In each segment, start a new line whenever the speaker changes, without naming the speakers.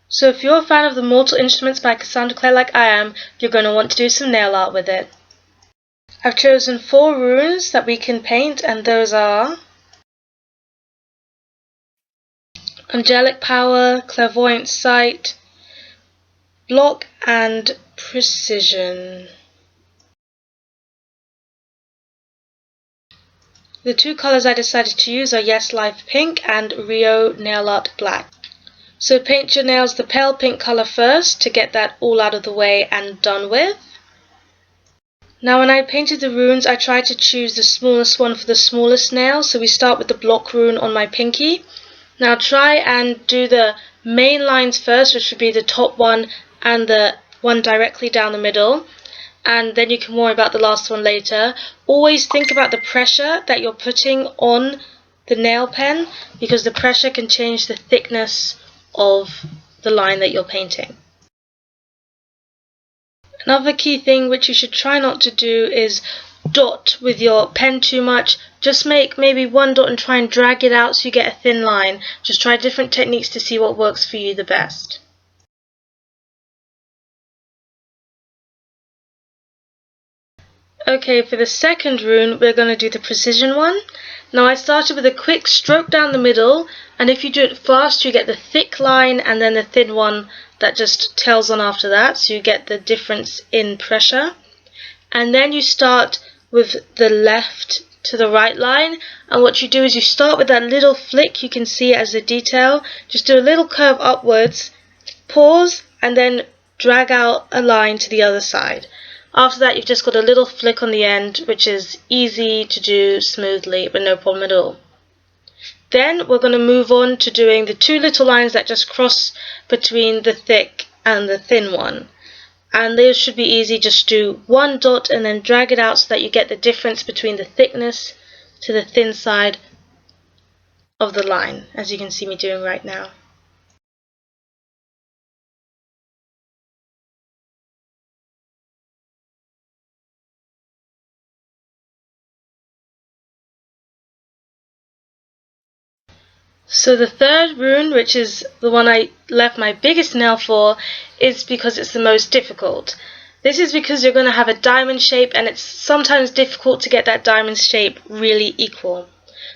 So if you're a fan of the Mortal Instruments by Cassandra Clare like I am, you're going to want to do some nail art with it. I've chosen 4 runes that we can paint, and those are Angelic Power, Clairvoyant Sight, Block and Precision. The 2 colours I decided to use are Yes Life Pink and Rio Nail Art Black. So paint your nails the pale pink colour first to get that all out of the way and done with. Now when I painted the runes, I tried to choose the smallest one for the smallest nail, so we start with the block rune on my pinky. Now try and do the main lines first, which would be the top one and the one directly down the middle, and then you can worry about the last one later. Always think about the pressure that you're putting on the nail pen, because the pressure can change the thickness of the line that you're painting. Another key thing which you should try not to do is dot with your pen too much. Just make maybe 1 dot and try and drag it out so you get a thin line. Just try different techniques to see what works for you the best. Okay, for the second rune, we're going to do the precision one. Now I started with a quick stroke down the middle, and if you do it fast, you get the thick line and then the thin one that just tails on after that, so you get the difference in pressure. And then you start with the left to the right line, and what you do is you start with that little flick, you can see as a detail, just do a little curve upwards, pause, and then drag out a line to the other side. After that, you've just got a little flick on the end, which is easy to do smoothly with no problem at all. Then we're going to move on to doing the 2 little lines that just cross between the thick and the thin one. And those should be easy. Just do 1 dot and then drag it out so that you get the difference between the thickness to the thin side of the line, as you can see me doing right now. So the third rune, which is the one I left my biggest nail for, is because it's the most difficult. This is because you're going to have a diamond shape, and it's sometimes difficult to get that diamond shape really equal.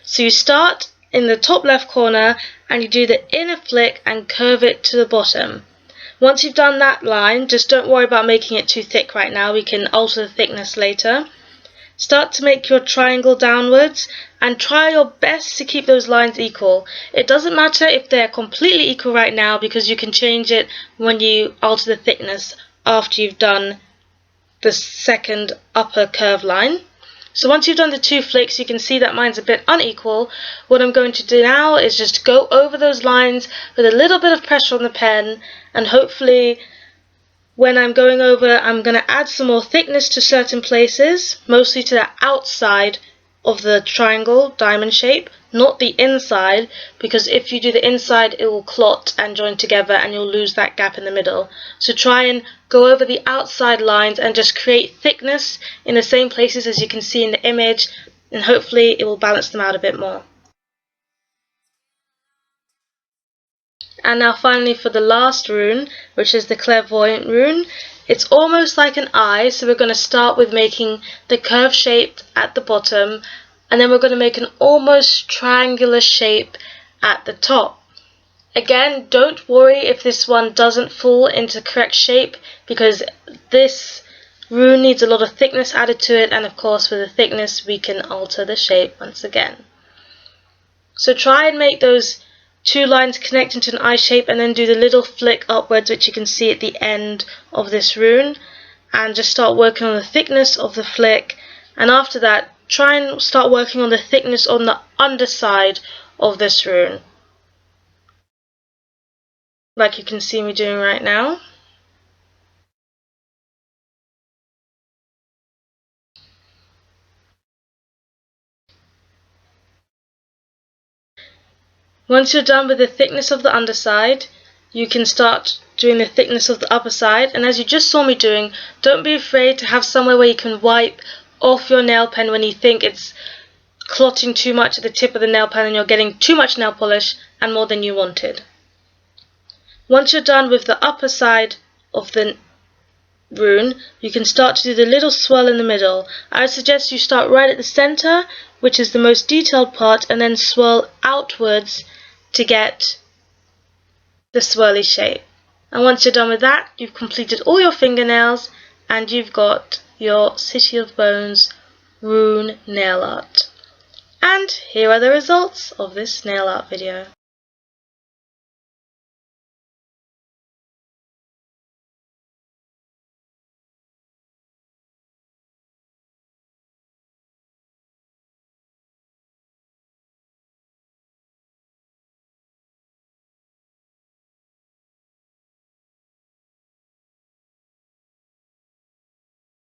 So you start in the top left corner and you do the inner flick and curve it to the bottom. Once you've done that line, just don't worry about making it too thick right now, we can alter the thickness later. Start to make your triangle downwards and try your best to keep those lines equal. It doesn't matter if they're completely equal right now, because you can change it when you alter the thickness after you've done the second upper curve line. So once you've done the 2 flicks, you can see that mine's a bit unequal. What I'm going to do now is just go over those lines with a little bit of pressure on the pen, and hopefully when I'm going over, I'm going to add some more thickness to certain places, mostly to the outside of the triangle diamond shape, not the inside, because if you do the inside it will clot and join together and you'll lose that gap in the middle. So try and go over the outside lines and just create thickness in the same places as you can see in the image, and hopefully it will balance them out a bit more. And now finally for the last rune, which is the clairvoyant rune, it's almost like an eye, so we're going to start with making the curve shape at the bottom, and then we're going to make an almost triangular shape at the top. Again, don't worry if this one doesn't fall into correct shape, because this rune needs a lot of thickness added to it, and of course with the thickness we can alter the shape once again. So try and make those 2 lines connect into an eye shape, and then do the little flick upwards, which you can see at the end of this rune, and just start working on the thickness of the flick. And after that, try and start working on the thickness on the underside of this rune, like you can see me doing right now. Once you're done with the thickness of the underside, you can start doing the thickness of the upper side, and as you just saw me doing, don't be afraid to have somewhere where you can wipe off your nail pen when you think it's clotting too much at the tip of the nail pen and you're getting too much nail polish and more than you wanted. Once you're done with the upper side of the rune, you can start to do the little swirl in the middle. I would suggest you start right at the center, which is the most detailed part, and then swirl outwards to get the swirly shape. And once you're done with that, you've completed all your fingernails and you've got your City of Bones rune nail art. And here are the results of this nail art video.